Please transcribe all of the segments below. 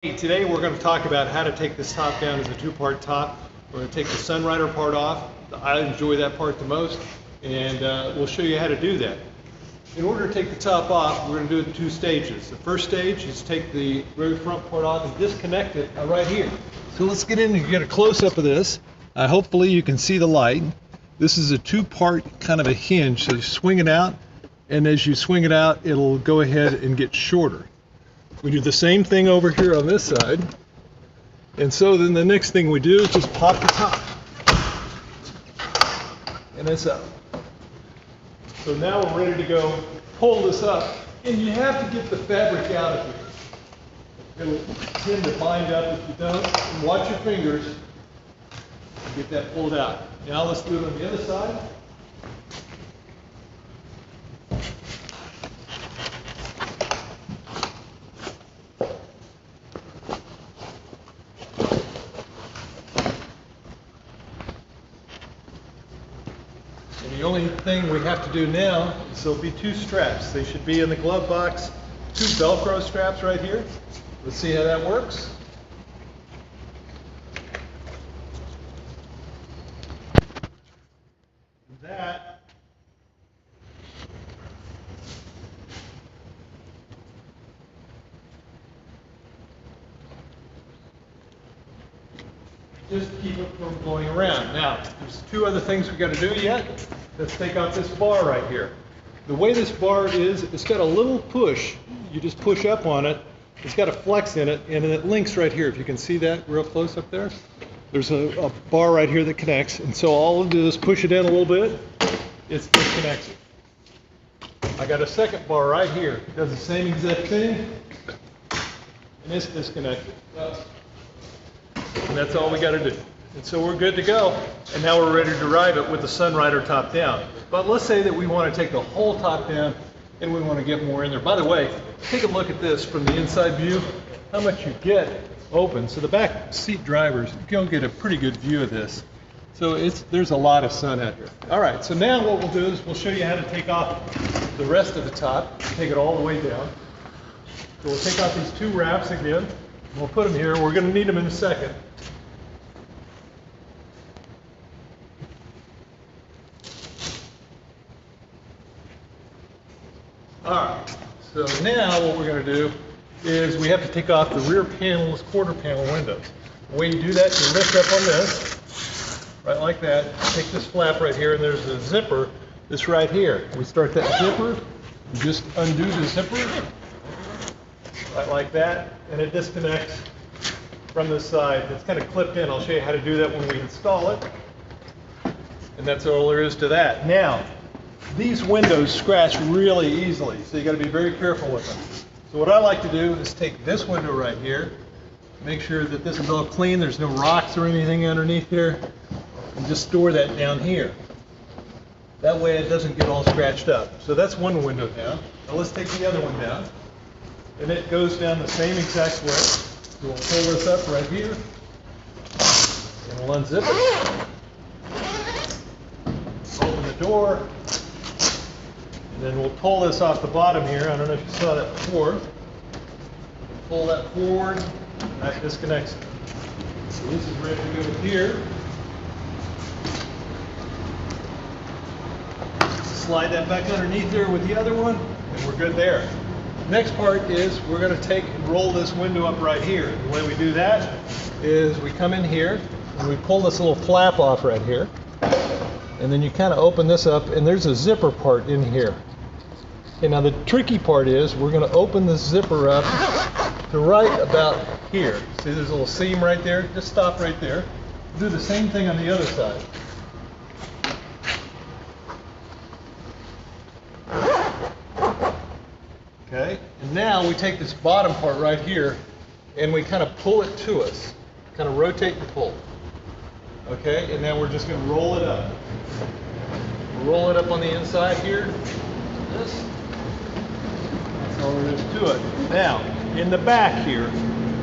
Hey, today we're going to talk about how to take this top down as a two-part top. We're going to take the Sunrider part off. I enjoy that part the most, and we'll show you how to do that. In order to take the top off, we're going to do it in two stages. The first stage is take the very front part off and disconnect it right here. So let's get in and get a close-up of this. Hopefully you can see the light. This is a two-part kind of a hinge, so you swing it out, and as you swing it out, it'll go ahead and get shorter. We do the same thing over here on this side. And so then the next thing we do is just pop the top. And it's up. So now we're ready to go pull this up. And you have to get the fabric out of here. It'll tend to bind up if you don't. And watch your fingers. Get that pulled out. Now let's do it on the other side. The only thing we have to do now is there'll be two straps. They should be in the glove box, two Velcro straps right here. Let's see how that works. That just keep it from blowing around. Now, there's two other things we got to do yet. Let's take out this bar right here. The way this bar is, it's got a little push. You just push up on it. It's got a flex in it, and it links right here. If you can see that real close up there, there's a bar right here that connects. And so all I'll do is push it in a little bit. It's disconnected. I got a second bar right here. It does the same exact thing, and it's disconnected. And that's all we got to do. And so we're good to go. And now we're ready to drive it with the Sunrider top down. But let's say that we want to take the whole top down and we want to get more in there. By the way, take a look at this from the inside view, how much you get open. So the back seat drivers, you can get a pretty good view of this. So there's a lot of sun out here. All right, so now what we'll do is we'll show you how to take off the rest of the top, take it all the way down. So we'll take off these two wraps again. We'll put them here. We're going to need them in a second. Alright, so now what we're going to do is we have to take off the rear panel's quarter panel windows. The way you do that, you lift up on this, right like that, take this flap right here, and there's a zipper that's right here. We start that zipper, just undo the zipper, right like that, and it disconnects from this side. It's kind of clipped in. I'll show you how to do that when we install it. And that's all there is to that. Now, these windows scratch really easily, so you got to be very careful with them. So what I like to do is take this window right here, make sure that this is all clean, there's no rocks or anything underneath here, and just store that down here. That way it doesn't get all scratched up. So that's one window down. Now let's take the other one down. And it goes down the same exact way. So we'll pull this up right here, and we'll unzip it. Open the door. And then we'll pull this off the bottom here. I don't know if you saw that before. Pull that forward, and that disconnects it. So this is ready to go here. Slide that back underneath there with the other one, and we're good there. Next part is we're going to take and roll this window up right here. The way we do that is we come in here and we pull this little flap off right here. And then you kind of open this up, and there's a zipper part in here. Okay, now the tricky part is we're going to open this zipper up to right about here. See, there's a little seam right there. Just stop right there. Do the same thing on the other side. Okay, and now we take this bottom part right here and we kind of pull it to us. Kind of rotate and pull. Okay, and now we're just going to roll it up. Roll it up on the inside here. This. That's all there is to it. Now, in the back here,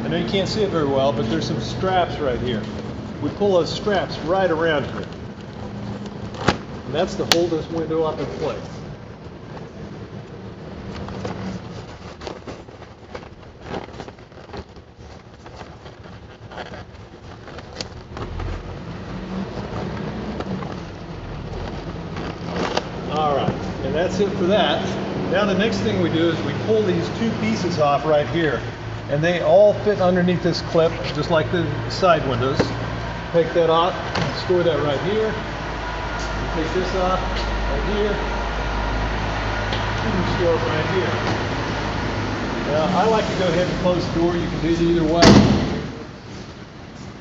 I know you can't see it very well, but there's some straps right here. We pull those straps right around here. And that's to hold this window up in place. that's it for that. Now the next thing we do is we pull these two pieces off right here. And they all fit underneath this clip, just like the side windows. Take that off, and store that right here. You take this off right here. And store it right here. Now, I like to go ahead and close the door. You can do it either way.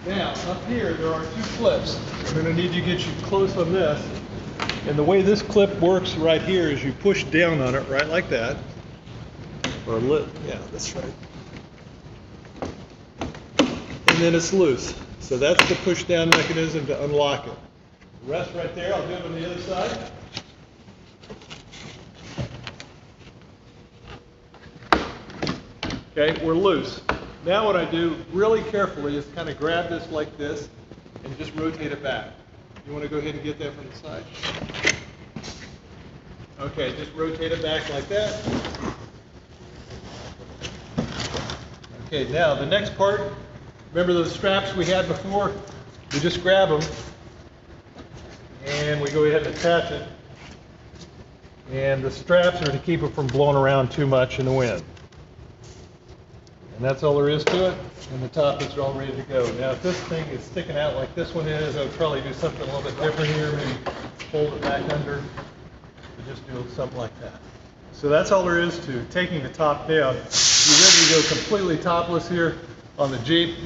Now, up here, there are two clips. I'm going to need you to get you close on this. And the way this clip works right here is you push down on it, right like that. Or yeah, that's right. And then it's loose. So that's the push down mechanism to unlock it. The rest right there, I'll do it on the other side. Okay, we're loose. Now what I do really carefully is kind of grab this like this and just rotate it back. You want to go ahead and get that from the side? Okay, just rotate it back like that. Okay, now the next part, remember those straps we had before? We just grab them and we go ahead and attach it. And the straps are to keep it from blowing around too much in the wind. And that's all there is to it. And the top is all ready to go. Now if this thing is sticking out like this one is, I would probably do something a little bit different here. Maybe fold it back under. Or just do something like that. So that's all there is to taking the top down. You're ready to go completely topless here on the Jeep.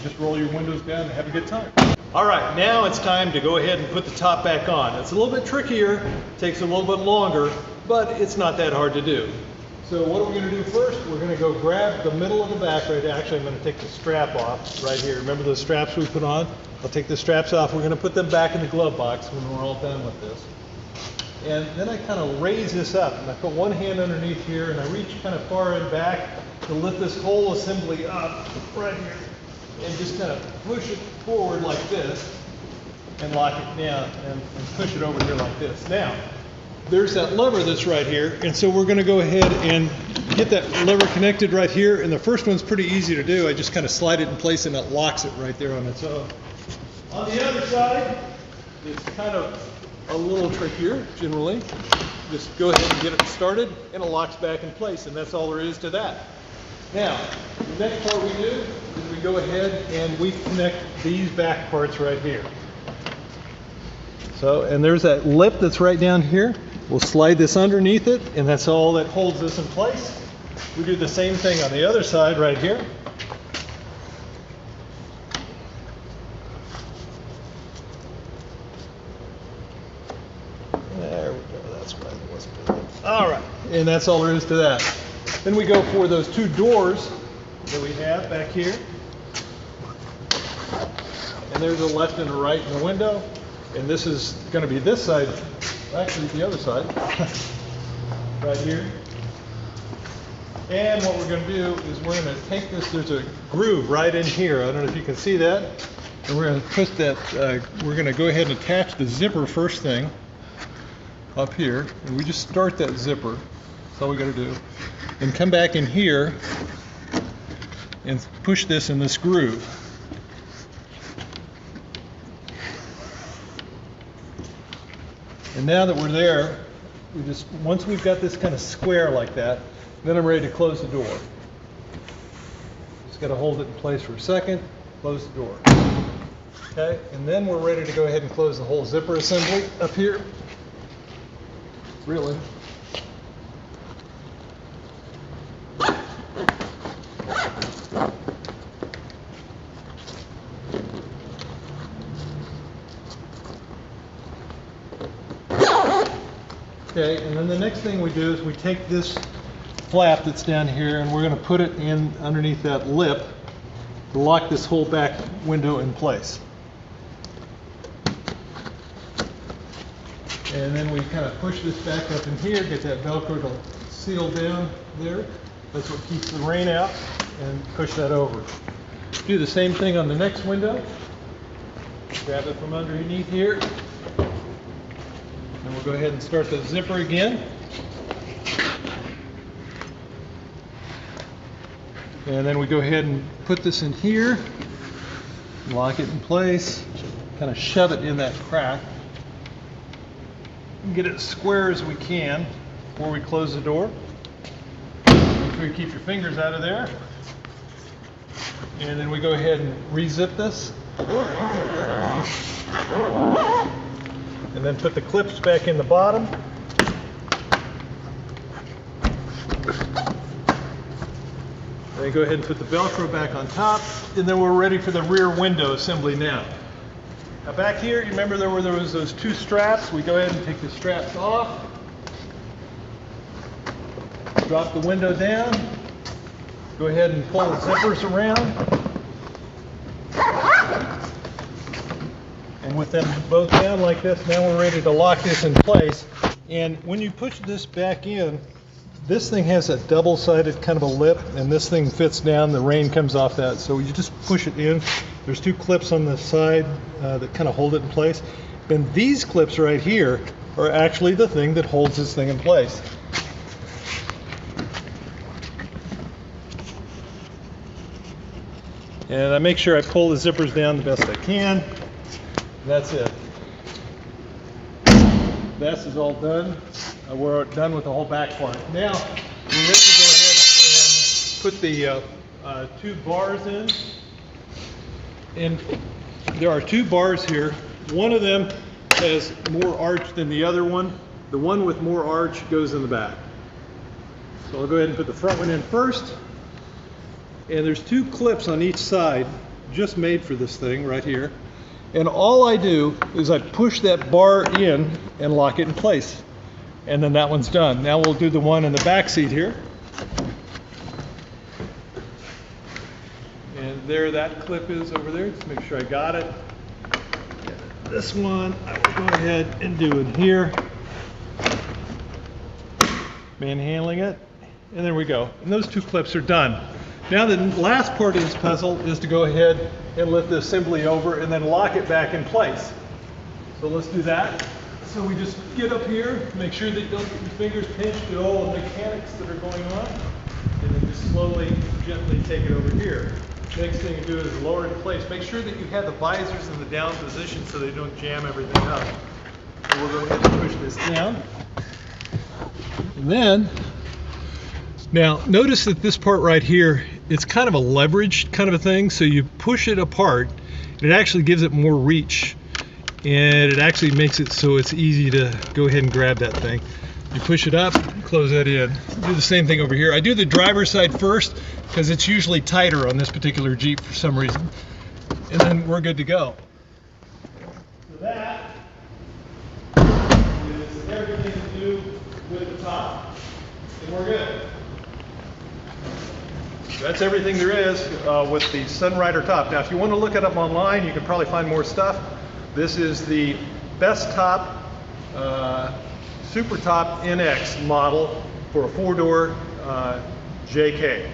Just roll your windows down and have a good time. All right, now it's time to go ahead and put the top back on. It's a little bit trickier, takes a little bit longer, but it's not that hard to do. So what are we going to do first? We're going to go grab the middle of the back right. Actually, I'm going to take the strap off right here. Remember those straps we put on? I'll take the straps off. We're going to put them back in the glove box when we're all done with this. And then I kind of raise this up, and I put one hand underneath here, and I reach kind of far and back to lift this whole assembly up right here, and just kind of push it forward like this, and lock it down, and push it over here like this. Now, there's that lever that's right here, and so we're going to go ahead and get that lever connected right here, and the first one's pretty easy to do. I just kind of slide it in place, and it locks it right there on its own. On the other side, it's kind of a little trickier, generally. Just go ahead and get it started, and it locks back in place, and that's all there is to that. Now, the next part we do is we go ahead and we connect these back parts right here. So, and there's that lip that's right down here. We'll slide this underneath it, and that's all that holds this in place. We do the same thing on the other side right here. There we go, that's right. It wasn't good. All right, and that's all there is to that. Then we go for those two doors that we have back here. And there's a left and a right in the window. And this is going to be this side, actually the other side, right here. And what we're going to do is we're going to take this, there's a groove right in here. I don't know if you can see that. And we're going to put that, we're going to go ahead and attach the zipper first thing up here. And we just start that zipper. That's all we got to do. And come back in here and push this in this groove. And now that we're there, we just, once we've got this kind of square like that, then I'm ready to close the door. Just got to hold it in place for a second, close the door. Okay, and then we're ready to go ahead and close the whole zipper assembly up here. Really. Okay, and then the next thing we do is we take this flap that's down here and we're going to put it in underneath that lip to lock this whole back window in place. And then we kind of push this back up in here, get that Velcro to seal down there. That's what keeps the rain out, and push that over. Do the same thing on the next window. Grab it from underneath here. And we'll go ahead and start the zipper again. And then we go ahead and put this in here, lock it in place, kind of shove it in that crack. get it as square as we can before we close the door. Make sure you keep your fingers out of there. And then we go ahead and re-zip this. And then put the clips back in the bottom. And then go ahead and put the Velcro back on top. And then we're ready for the rear window assembly now. Now back here, you remember there was those two straps. We go ahead and take the straps off. Drop the window down. Go ahead and pull the zippers around. And with them both down like this, now we're ready to lock this in place. And when you push this back in, this thing has a double-sided kind of a lip, and this thing fits down, the rain comes off that. So you just push it in. There's two clips on the side that kind of hold it in place. Then these clips right here are actually the thing that holds this thing in place. And I make sure I pull the zippers down the best I can. That's it. This is all done. We're done with the whole back part. Now, we're ready to go ahead and put the two bars in. And there are two bars here. One of them has more arch than the other one. The one with more arch goes in the back. So I'll go ahead and put the front one in first. And there's two clips on each side, just made for this thing right here. And all I do is I push that bar in and lock it in place. And then that one's done. Now we'll do the one in the back seat here. And there that clip is over there. Just make sure I got it. This one I will go ahead and do in here. Manhandling it. And there we go. And those two clips are done. Now the last part of this puzzle is to go ahead and lift the assembly over and then lock it back in place. So let's do that. So we just get up here, make sure that you don't get your fingers pinched at all the mechanics that are going on, and then just slowly, gently take it over here. Next thing you do is lower it in place. Make sure that you have the visors in the down position so they don't jam everything up. So we'll go ahead and push this down. And then, now notice that this part right here, it's kind of a leveraged kind of a thing, so you push it apart, and it actually gives it more reach. And it actually makes it so it's easy to go ahead and grab that thing. You push it up, close that in. Do the same thing over here. I do the driver's side first because it's usually tighter on this particular Jeep for some reason. And then we're good to go. So that is everything to do with the top. And we're good. That's everything there is with the Sunrider top. Now if you want to look it up online, you can probably find more stuff. This is the Bestop Supertop NX model for a 4-door JK.